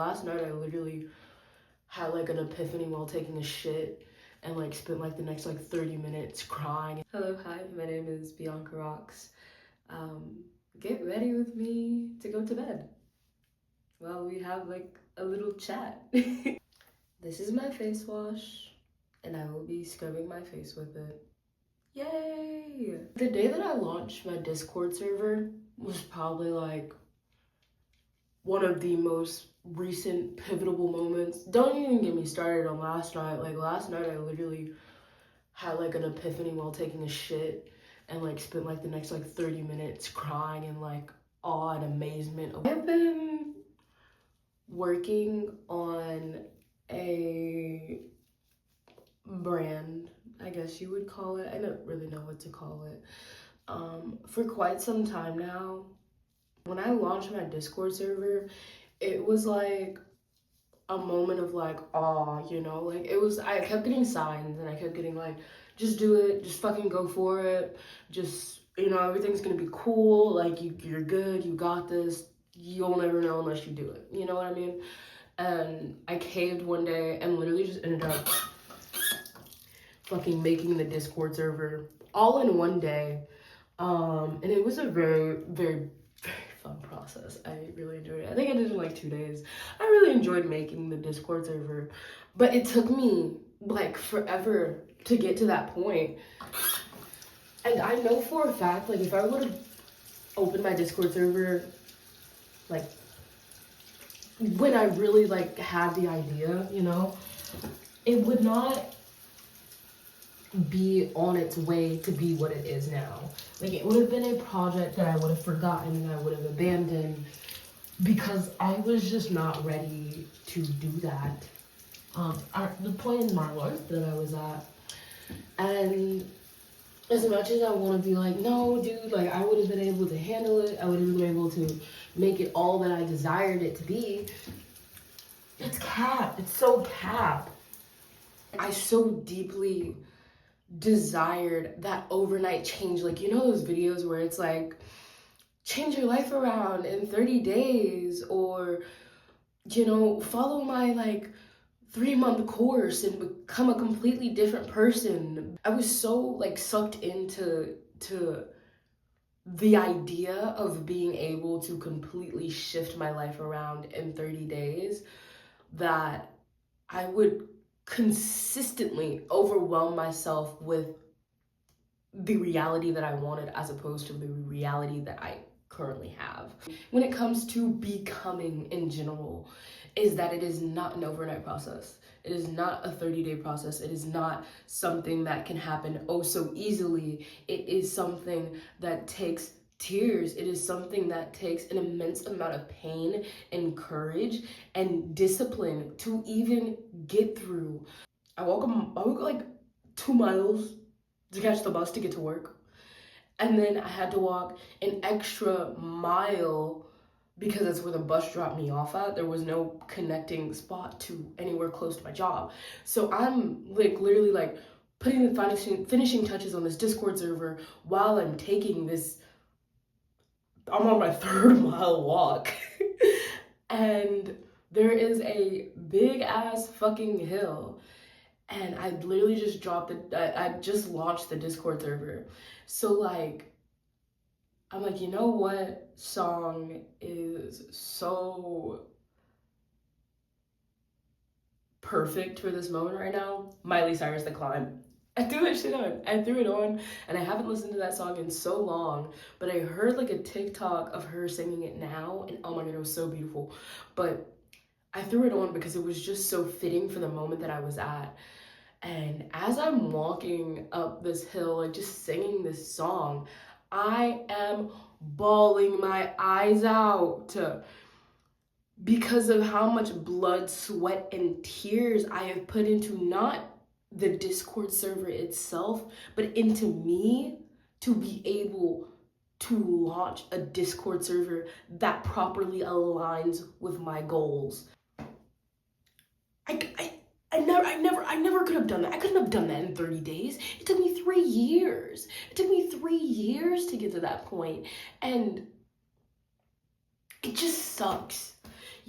Last night I literally had like an epiphany while taking a shit and like spent like the next like 30 minutes crying. Hello, hi, my name is Bianca Rocks. Get ready with me to go to bed. Well, we have like a little chat. This is my face wash and I will be scrubbing my face with it. Yay! The day that I launched my Discord server was probably like one of the most recent pivotal moments. Don't even get me started on last night. Like last night I literally had like an epiphany while taking a shit and like spent like the next like 30 minutes crying in like awe and amazement. I've been working on a brand, I guess you would call it. I don't really know what to call it. For quite some time now. When I launched my Discord server, it was like a moment of like awe, you know? Like it was, I kept getting signs and I kept getting like, just do it, just fucking go for it. Just, you know, everything's gonna be cool. Like you're good, you got this. You'll never know unless you do it. You know what I mean? And I caved one day and literally just ended up fucking making the Discord server all in one day. And it was a very, very fun process. I really enjoyed it. I think I did it in like 2 days. I really enjoyed making the Discord server, but it took me like forever to get to that point. And I know for a fact, like if I would have opened my Discord server, like when I really like had the idea, you know, it would not be on its way to be what it is now. Like it would have been a project that I would have forgotten and I would have abandoned because I was just not ready to do that at the point in my life that I was at. And as much as I want to be like, no dude, like I would have been able to handle it, I would have been able to make it all that I desired it to be, it's cap. It's so cap. I so deeply desired that overnight change. Like, you know those videos where it's like, change your life around in 30 days, or, you know, follow my like 3-month course and become a completely different person. I was so like sucked into the idea of being able to completely shift my life around in 30 days that I would consistently overwhelm myself with the reality that I wanted as opposed to the reality that I currently have. When it comes to becoming in general, is that it is not an overnight process. It is not a 30-day process. It is not something that can happen oh so easily. It is something that takes tears. It is something that takes an immense amount of pain and courage and discipline to even get through. I walk like 2 miles to catch the bus to get to work. And then I had to walk an extra mile because that's where the bus dropped me off at. There was no connecting spot to anywhere close to my job. So I'm like literally like putting the finishing touches on this Discord server while I'm taking this, I'm on my 3rd mile walk. And there is a big ass fucking hill. And I literally just dropped it. I just launched the Discord server. So like, I'm like, you know what song is so perfect for this moment right now? Miley Cyrus, The Climb. I threw that shit on. I threw it on and I haven't listened to that song in so long, but I heard like a TikTok of her singing it now and oh my god, it was so beautiful. But I threw it on because it was just so fitting for the moment that I was at. And as I'm walking up this hill, like just singing this song, I am bawling my eyes out because of how much blood, sweat, and tears I have put into not the Discord server itself, but into me to be able to launch a Discord server that properly aligns with my goals. I never could have done that. I couldn't have done that in 30 days. It took me 3 years. It took me 3 years to get to that point. And it just sucks.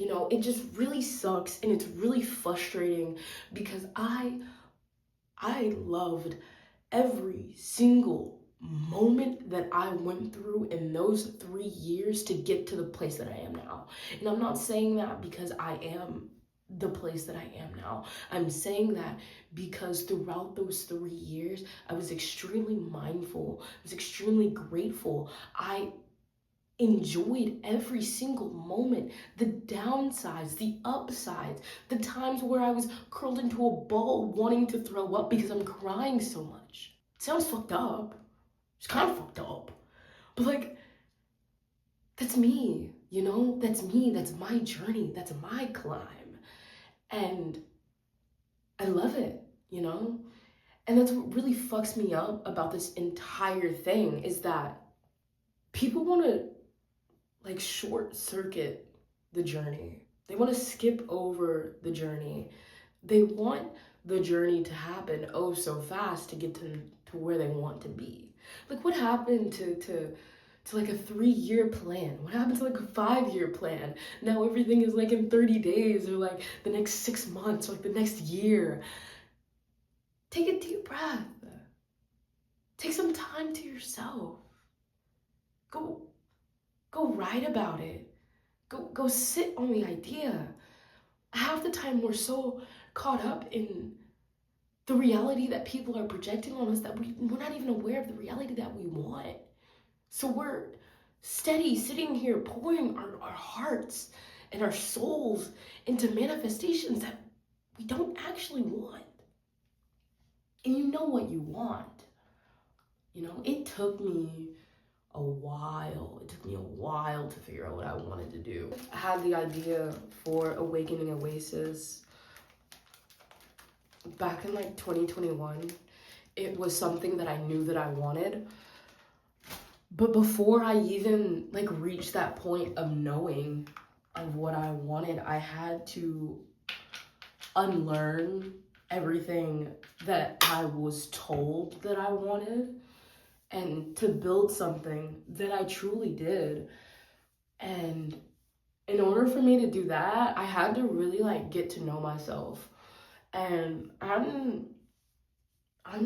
You know, it just really sucks and it's really frustrating because I loved every single moment that I went through in those 3 years to get to the place that I am now. And I'm not saying that because I am the place that I am now. I'm saying that because throughout those 3 years, I was extremely mindful, I was extremely grateful. I enjoyed every single moment, the downsides, the upsides, the times where I was curled into a ball wanting to throw up because I'm crying so much. It sounds fucked up. It's kind of fucked up. But like, that's me, you know? That's me. That's my journey. That's my climb. And I love it, you know? And that's what really fucks me up about this entire thing is that people want to like short circuit the journey. They want to skip over the journey. They want the journey to happen oh so fast to get to where they want to be. Like what happened to like a 3-year plan? What happened to like a 5-year plan? Now everything is like in 30 days or like the next 6 months or like the next year. Take a deep breath. Take some time to yourself. Go write about it. Go sit on the idea. Half the time we're so caught up in the reality that people are projecting on us that we're not even aware of the reality that we want. So we're steady sitting here pouring our hearts and our souls into manifestations that we don't actually want. And you know what you want. You know, it took me a while. It took me a while to figure out what I wanted to do. I had the idea for Awakening Oasis back in like 2021. It was something that I knew that I wanted. But before I even like reached that point of knowing of what I wanted, I had to unlearn everything that I was told that I wanted and to build something that I truly did. And in order for me to do that, I had to really like get to know myself. And I'm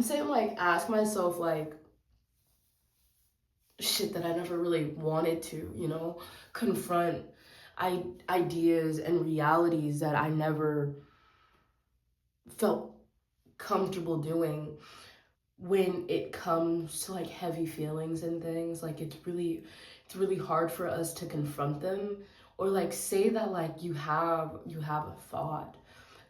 saying like ask myself like shit that I never really wanted to, you know, confront ideas and realities that I never felt comfortable doing. When it comes to like heavy feelings and things, like it's really hard for us to confront them or like say that like you have a thought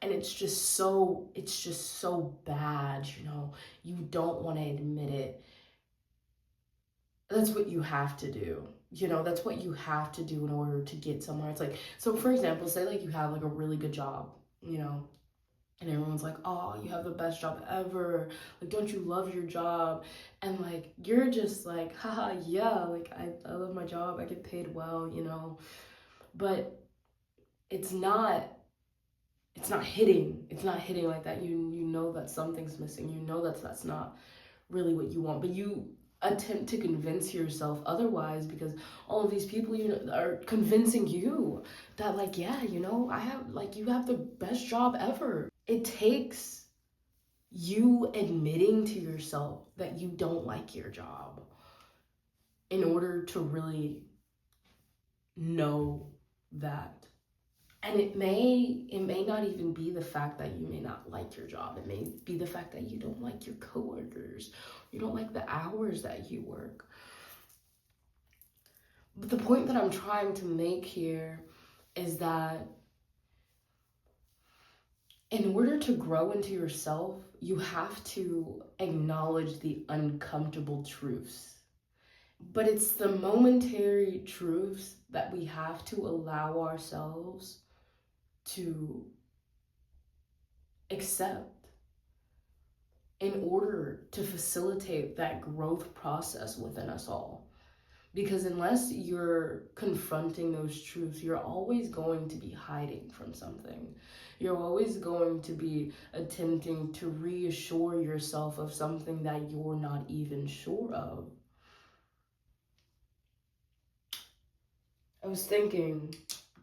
and it's just so bad, you know, you don't want to admit it. That's what you have to do, you know, that's what you have to do in order to get somewhere. It's like, so for example, say like you have like a really good job, you know, and everyone's like, oh, you have the best job ever, like don't you love your job? And like you're just like, haha, yeah, like I love my job, I get paid well, you know, but it's not hitting like that. You know that something's missing, you know that's not really what you want, but you attempt to convince yourself otherwise because all of these people, you know, are convincing you that like, yeah, you know, you have the best job ever. It takes you admitting to yourself that you don't like your job in order to really know that. And it may not even be the fact that you may not like your job. It may be the fact that you don't like your coworkers. You don't like the hours that you work. But the point that I'm trying to make here is that in order to grow into yourself, you have to acknowledge the uncomfortable truths. But it's the momentary truths that we have to allow ourselves to accept in order to facilitate that growth process within us all. Because unless you're confronting those truths, you're always going to be hiding from something. You're always going to be attempting to reassure yourself of something that you're not even sure of. I was thinking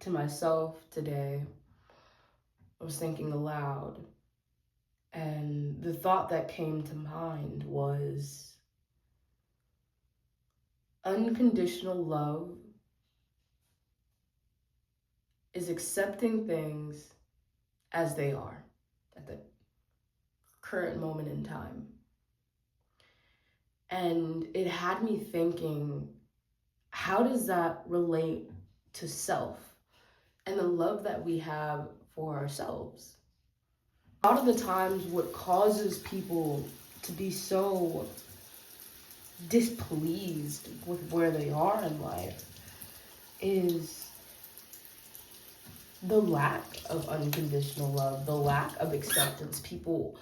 to myself today. I was thinking aloud, and the thought that came to mind was unconditional love is accepting things as they are at the current moment in time. And it had me thinking, how does that relate to self and the love that we have for ourselves? A lot of the times what causes people to be so displeased with where they are in life is the lack of unconditional love, the lack of acceptance. People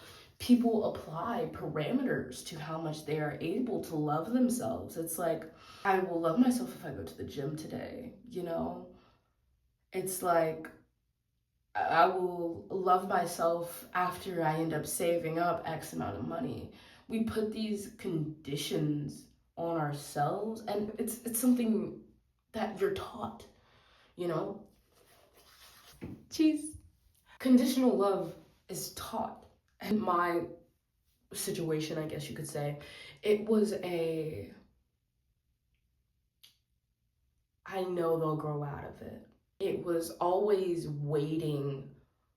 apply parameters to how much they are able to love themselves. It's like, I will love myself if I go to the gym today, you know? It's like, I will love myself after I end up saving up X amount of money. We put these conditions on ourselves, and it's something that you're taught, you know? Cheese. Conditional love is taught. And my situation, I guess you could say, it was I know they'll grow out of it. It was always waiting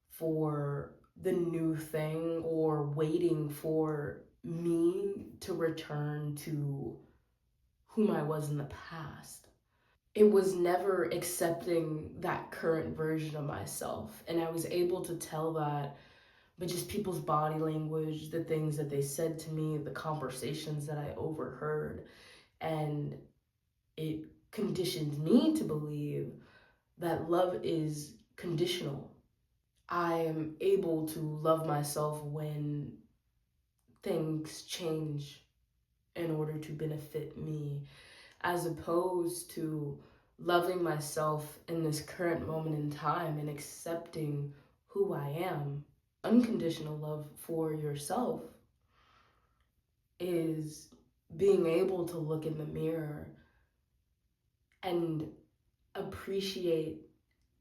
for the new thing or waiting for me to return to whom I was in the past. It was never accepting that current version of myself. And I was able to tell that, but just people's body language, the things that they said to me, the conversations that I overheard, and it conditioned me to believe that love is conditional. I am able to love myself when things change in order to benefit me, as opposed to loving myself in this current moment in time and accepting who I am. Unconditional love for yourself is being able to look in the mirror and appreciate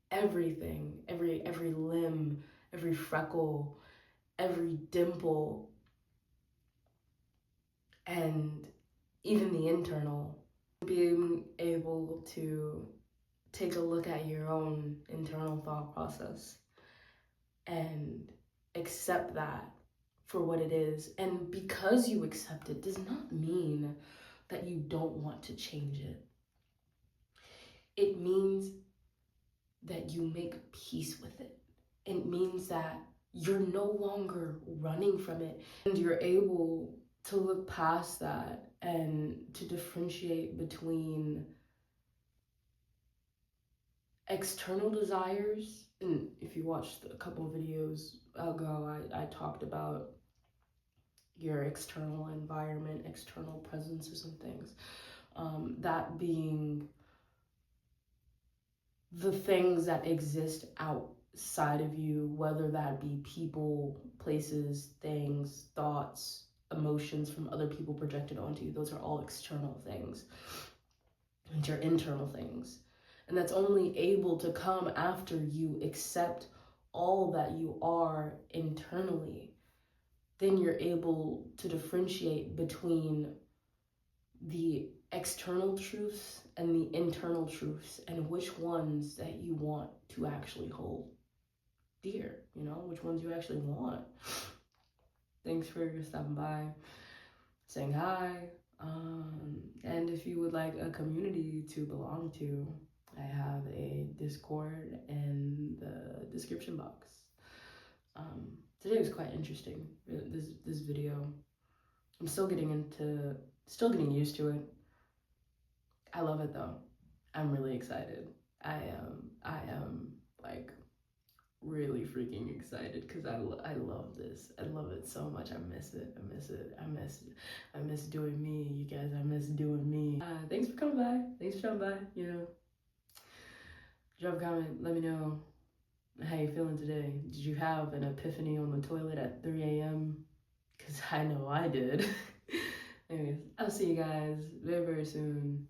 everything, every limb, every freckle, every dimple, and even the internal. Being able to take a look at your own internal thought process and accept that for what it is. And because you accept it does not mean that you don't want to change it. It means that you make peace with it. It means that you're no longer running from it, and you're able to look past that and to differentiate between external desires. And if you watched a couple of videos ago, I talked about your external environment, external presences and things. That being the things that exist outside of you, whether that be people, places, things, thoughts, emotions from other people projected onto you. Those are all external things. And your internal things. And that's only able to come after you accept all that you are internally. Then you're able to differentiate between the external truths and the internal truths, and which ones that you want to actually hold dear, you know, which ones you actually want. Thanks for stopping by, saying hi, and if you would like a community to belong to, I have a Discord in the description box. Today was quite interesting, this video. I'm still getting used to it. I love it though. I'm really excited. I am like really freaking excited because I love this. I love it so much. I miss it. I miss doing me, you guys. I miss doing me. Thanks for coming by. Thanks for coming by. You know, drop a comment. Let me know how you feeling today. Did you have an epiphany on the toilet at 3 a.m.? Because I know I did. Anyways, I'll see you guys very, very soon.